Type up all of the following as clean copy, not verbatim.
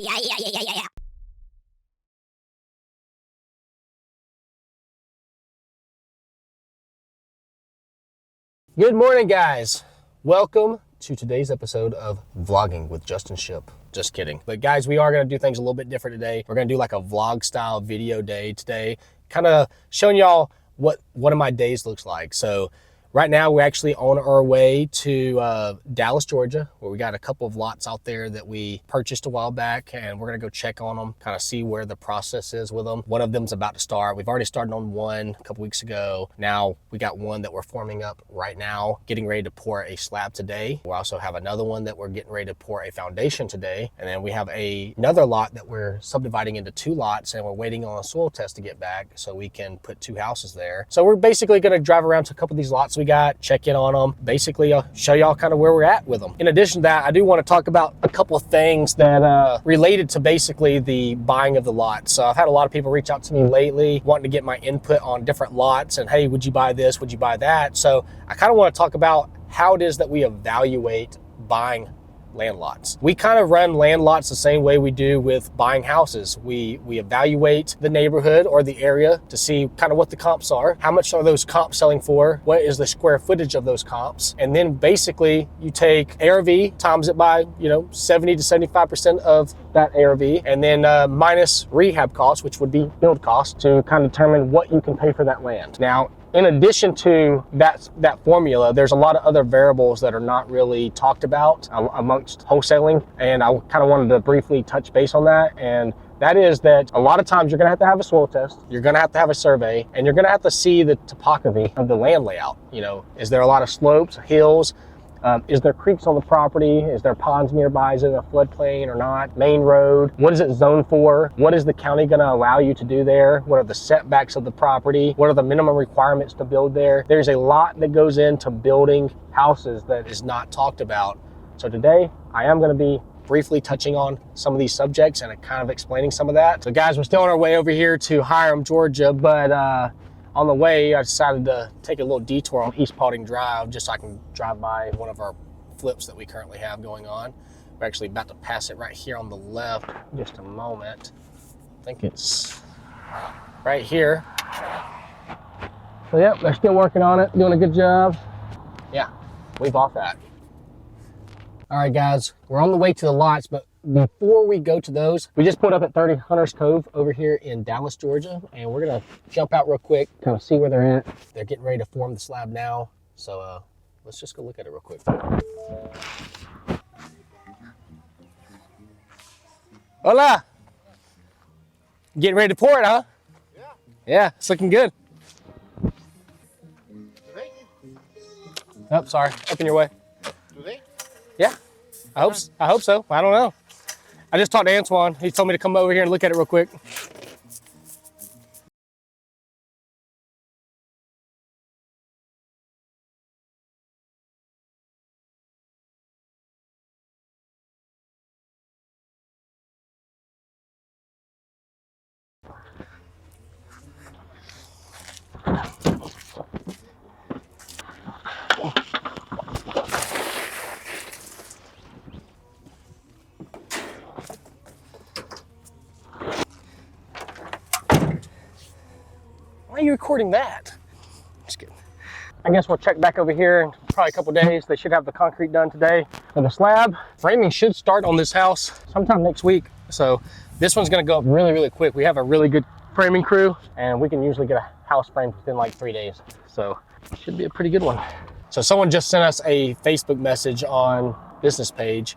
Good morning, guys. Welcome to today's episode of Vlogging with Justin Shipp. Just kidding. But guys, we are going to do things a little bit different today. We're going to do like a vlog style video day today, kind of showing y'all what one of my days looks like. So right now we're actually on our way to Dallas, Georgia, where we got a couple of lots out there that we purchased a while back, and we're gonna go check on them, kind of see where the process is with them. One of them's about to start. We've already started on one a couple weeks ago. Now we got one that we're forming up right now, getting ready to pour a slab today. We also have another one that we're getting ready to pour a foundation today. And then we have another lot that we're subdividing into two lots, and we're waiting on a soil test to get back so we can put two houses there. So we're basically gonna drive around to a couple of these lots we got, check in on them. Basically, I'll show y'all kind of where we're at with them. In addition to that, I do want to talk about a couple of things that related to basically the buying of the lot. So I've had a lot of people reach out to me lately wanting to get my input on different lots and, hey, would you buy this? Would you buy that? So I kind of want to talk about how it is that we evaluate buying land lots. We kind of run land lots the same way we do with buying houses. We evaluate the neighborhood or the area to see kind of what the comps are. How much are those comps selling for? What is the square footage of those comps? And then basically you take ARV, times it by, 70 to 75% of that ARV, and then minus rehab costs, which would be build costs, to kind of determine what you can pay for that land. Now, in addition to that formula, there's a lot of other variables that are not really talked about amongst wholesaling, and I kind of wanted to briefly touch base on that. And that is that a lot of times you're gonna have a soil test, you're gonna have to have a survey, and you're gonna have to see the topography of the land layout. Is there a lot of slopes, hills? Is there creeks on the property? Is there ponds nearby? Is it a floodplain or not? Main road? What is it zoned for? What is the county gonna allow you to do there? What are the setbacks of the property? What are the minimum requirements to build there? There's a lot that goes into building houses that is not talked about. So today, I am gonna be briefly touching on some of these subjects and kind of explaining some of that. So guys, we're still on our way over here to Hiram, Georgia, but on the way, I decided to take a little detour on East Paulding Drive just so I can drive by one of our flips that we currently have going on. We're actually about to pass it right here on the left in just a moment. I think it's right here. So yep, they're still working on it, doing a good job. Yeah, leave off that. All right, guys, we're on the way to the lots, but before we go to those, we just pulled up at 30 Hunters Cove over here in Dallas, Georgia, and we're gonna jump out real quick, kind of see where they're at. They're getting ready to form the slab now, so let's just go look at it real quick. Hola! Getting ready to pour it, huh? Yeah. Yeah, it's looking good. Oh, sorry, up in your way. Do they? Yeah, I hope so. I don't know. I just talked to Antoine. He told me to come over here and look at it real quick. Why are you recording that? Just kidding. I guess we'll check back over here in probably a couple days. They should have the concrete done today. And the slab framing should start on this house sometime next week. So this one's gonna go up really, really quick. We have a really good framing crew, and we can usually get a house framed within like 3 days. So it should be a pretty good one. So someone just sent us a Facebook message on business page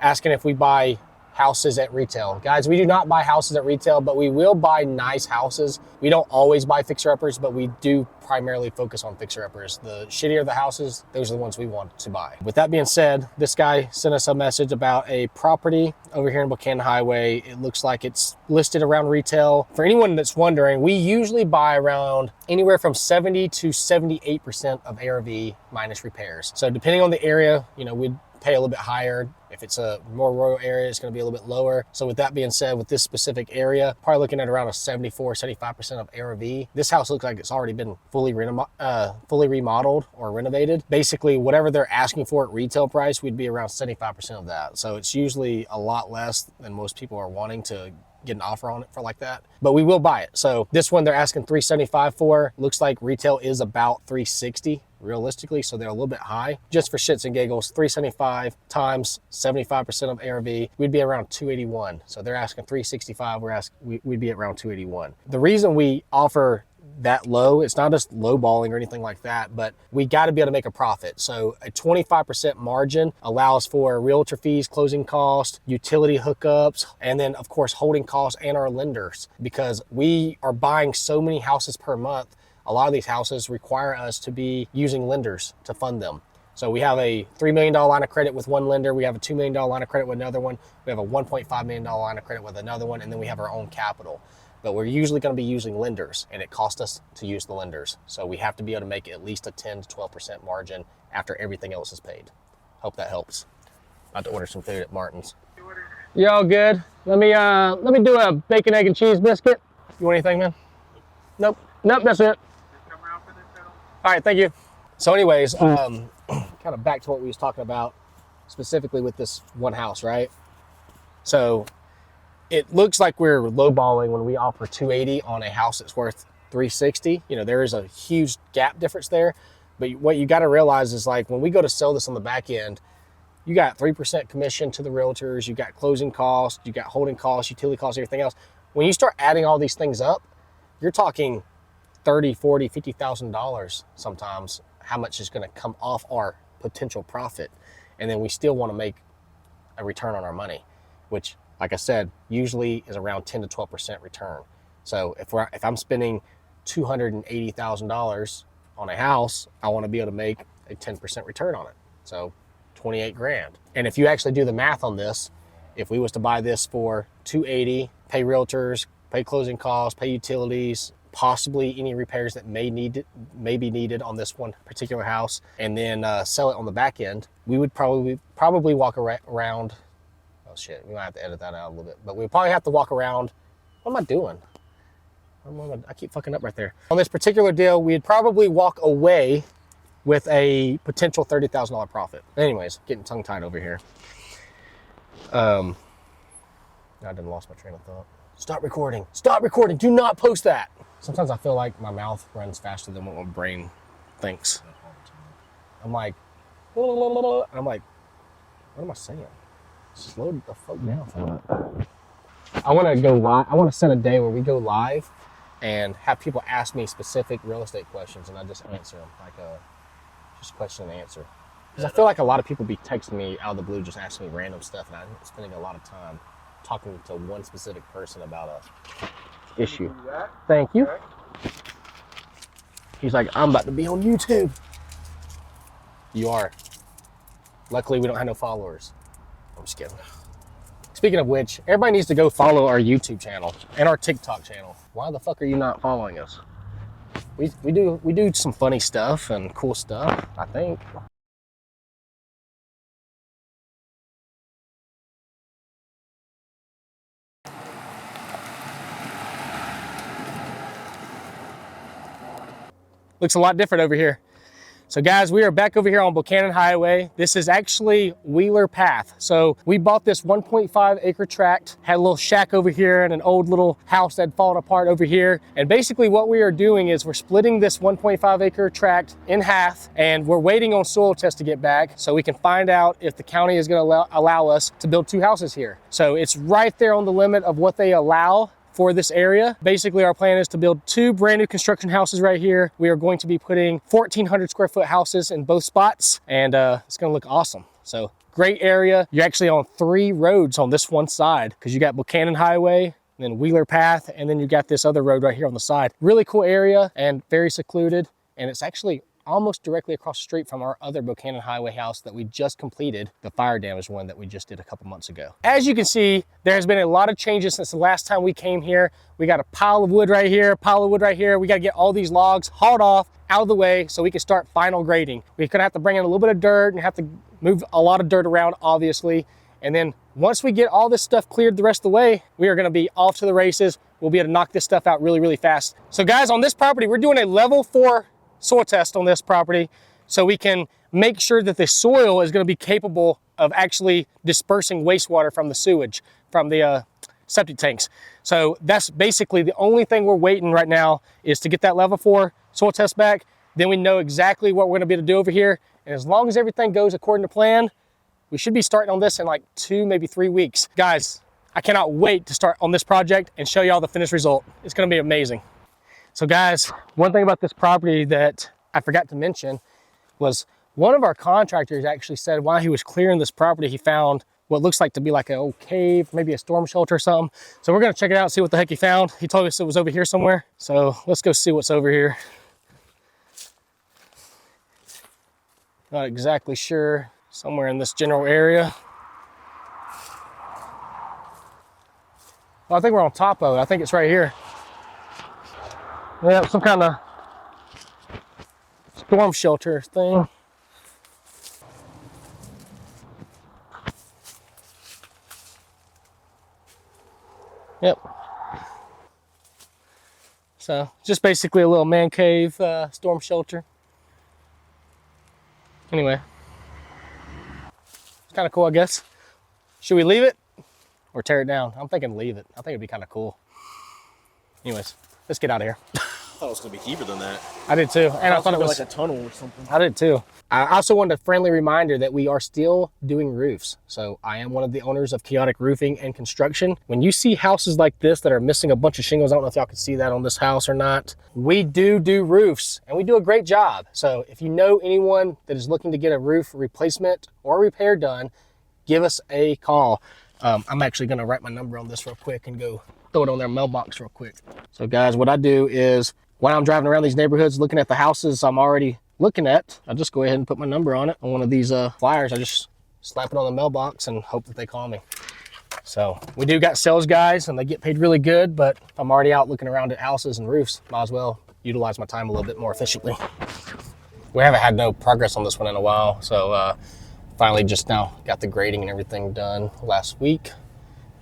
asking if we buy houses at retail. Guys, we do not buy houses at retail, but we will buy nice houses. We don't always buy fixer-uppers, but we do primarily focus on fixer-uppers. The shittier the houses, those are the ones we want to buy. With that being said, this guy sent us a message about a property over here in Buchanan Highway. It looks like it's listed around retail. For anyone that's wondering, we usually buy around anywhere from 70 to 78% of ARV minus repairs. So depending on the area, we'd pay a little bit higher. If it's a more rural area, it's going to be a little bit lower. So with that being said, with this specific area, probably looking at around a 74-75% of ARV. This house looks like it's already been fully remodeled or renovated. Basically, whatever they're asking for at retail price, we'd be around 75% of that. So it's usually a lot less than most people are wanting to get an offer on it for like that, but we will buy it. So this one they're asking $375 for. Looks like retail is about $360 realistically, so they're a little bit high. Just for shits and giggles, $375 times 75% of ARV, we'd be around $281. So they're asking $365, we'd be around $281. The reason we offer that low, it's not just lowballing or anything like that, but we got to be able to make a profit. So a 25% margin allows for realtor fees, closing costs, utility hookups, and then of course holding costs and our lenders, because we are buying so many houses per month. A lot of these houses require us to be using lenders to fund them. So we have a $3 million line of credit with one lender. We have a $2 million line of credit with another one. We have a $1.5 million line of credit with another one. And then we have our own capital. But we're usually going to be using lenders, and it costs us to use the lenders. So we have to be able to make at least a 10 to 12% margin after everything else is paid. Hope that helps. About to order some food at Martin's. You all good? Let me do a bacon, egg, and cheese biscuit. You want anything, man? Nope, that's it. All right, thank you. So anyways, kind of back to what we was talking about specifically with this one house, right? So it looks like we're lowballing when we offer $280 on a house that's worth $360. You know, there is a huge gap difference there. But what you got to realize is, like, when we go to sell this on the back end, you got 3% commission to the realtors, you got closing costs, you got holding costs, utility costs, everything else. When you start adding all these things up, you're talking $30, $40, $50,000 sometimes, how much is going to come off our potential profit. And then we still want to make a return on our money, which, like I said, usually is around 10 to 12% return. So if I'm spending $280,000 on a house, I want to be able to make a 10% return on it. So 28 grand. And if you actually do the math on this, if we was to buy this for $280, pay realtors, pay closing costs, pay utilities, possibly any repairs that may be needed on this one particular house, and then sell it on the back end, we would probably walk around. Oh shit, we might have to edit that out a little bit, but we probably have to walk around. What am I doing? I keep fucking up right there. On this particular deal, we'd probably walk away with a potential $30,000 profit. Anyways, getting tongue-tied over here. I done lost my train of thought. Stop recording. Stop recording. Do not post that. Sometimes I feel like my mouth runs faster than what my brain thinks. I'm like, what am I saying? Slow the fuck down. I want to go live. I want to set a day where we go live and have people ask me specific real estate questions, and I just answer them, like just question and answer. Because I feel like a lot of people be texting me out of the blue, just asking me random stuff, and I'm spending a lot of time talking to one specific person about a issue. Thank you. He's like, I'm about to be on YouTube. You are. Luckily, we don't have no followers. I'm just kidding. Speaking of which, everybody needs to go follow our YouTube channel and our TikTok channel. Why the fuck are you not following us? We do some funny stuff and cool stuff, I think. Looks a lot different over here. So guys, we are back over here on Buchanan Highway. This is actually Wheeler Path. So we bought this 1.5 acre tract, had a little shack over here and an old little house that had fallen apart over here. And basically what we are doing is we're splitting this 1.5 acre tract in half, and we're waiting on soil tests to get back so we can find out if the county is gonna allow us to build 2 houses here. So it's right there on the limit of what they allow for this area. Basically, our plan is to build 2 brand new construction houses right here. We are going to be putting 1,400 square foot houses in both spots, and it's gonna look awesome. So great area. You're actually on 3 roads on this one side, because you got Buchanan Highway, then Wheeler Path, and then you got this other road right here on the side. Really cool area and very secluded. And it's actually almost directly across the street from our other Buchanan Highway house that we just completed, the fire damage one that we just did a couple months ago. As you can see, there has been a lot of changes since the last time we came here. We got a pile of wood right here, pile of wood right here. We got to get all these logs hauled off, out of the way, so we can start final grading. We're gonna have to bring in a little bit of dirt and have to move a lot of dirt around, obviously. And then once we get all this stuff cleared the rest of the way, we are gonna be off to the races. We'll be able to knock this stuff out really, really fast. So guys, on this property, we're doing a level 4 soil test on this property so we can make sure that the soil is gonna be capable of actually dispersing wastewater from the sewage, from the septic tanks. So that's basically the only thing we're waiting right now, is to get that level 4 soil test back. Then we know exactly what we're gonna be able to do over here. And as long as everything goes according to plan, we should be starting on this in like 2, maybe 3 weeks. Guys, I cannot wait to start on this project and show y'all the finished result. It's gonna be amazing. So guys, one thing about this property that I forgot to mention was one of our contractors actually said while he was clearing this property, he found what looks like to be like an old cave, maybe a storm shelter or something. So we're gonna check it out and see what the heck he found. He told us it was over here somewhere. So let's go see what's over here. Not exactly sure. Somewhere in this general area. Well, I think we're on top of it. I think it's right here. Yeah, some kind of storm shelter thing. Yep. So just basically a little man cave storm shelter. Anyway. Kind of cool, I guess. Should we leave it or tear it down? I'm thinking leave it. I think it'd be kind of cool. Anyways, let's get out of here. I thought it was gonna be deeper than that. I did too, and I thought it was like a tunnel or something. I did too. I also wanted a friendly reminder that we are still doing roofs. So I am one of the owners of KAOTIC Roofing and Construction. When you see houses like this that are missing a bunch of shingles, I don't know if y'all can see that on this house or not. We do roofs, and we do a great job. So if you know anyone that is looking to get a roof replacement or repair done, give us a call. I'm actually gonna write my number on this real quick and go throw it on their mailbox real quick. So guys, what I do is when I'm driving around these neighborhoods looking at the houses I'm already looking at, I just go ahead and put my number on it on one of these flyers. I just slap it on the mailbox and hope that they call me. So we do got sales guys and they get paid really good, but I'm already out looking around at houses and roofs. Might as well utilize my time a little bit more efficiently. We haven't had no progress on this one in a while. So finally just now got the grading and everything done last week.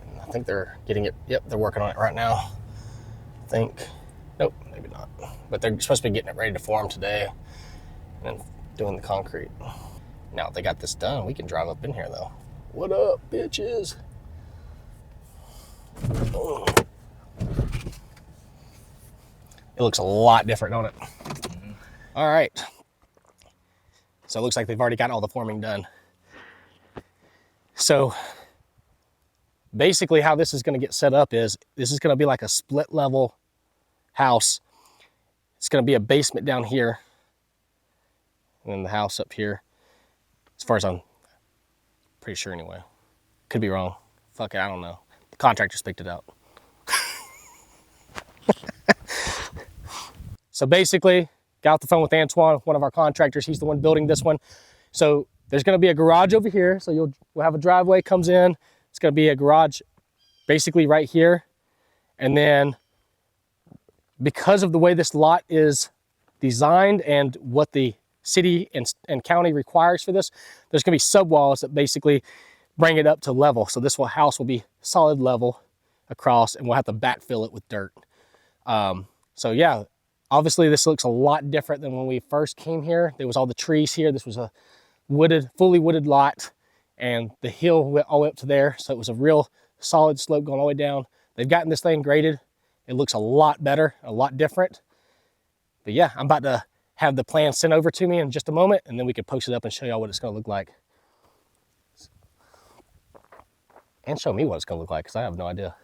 And I think they're getting it. Yep, they're working on it right now. I think, nope, maybe not. But they're supposed to be getting it ready to form today and doing the concrete. Now they got this done, we can drive up in here though. What up, bitches? Oh. It looks a lot different, don't it? Mm-hmm. All right. So it looks like they've already got all the forming done. So basically how this is gonna get set up is, this is gonna be like a split level house. It's gonna be a basement down here, and then the house up here, as far as I'm pretty sure anyway. Could be wrong. Fuck it, I don't know. The contractor picked it out. So basically, got off the phone with Antoine, one of our contractors. He's the one building this one. So there's gonna be a garage over here. So we'll have a driveway comes in. It's gonna be a garage basically right here. And then because of the way this lot is designed and what the city and county requires for this, there's gonna be subwalls that basically bring it up to level. So this house will be solid level across, and we'll have to backfill it with dirt. So yeah, obviously this looks a lot different than when we first came here. There was all the trees here. This was a fully wooded lot, and the hill went all the way up to there. So it was a real solid slope going all the way down. They've gotten this thing graded. It looks a lot better, a lot different. But yeah, I'm about to have the plan sent over to me in just a moment, and then we can post it up and show y'all what it's gonna look like. And show me what it's gonna look like, because I have no idea.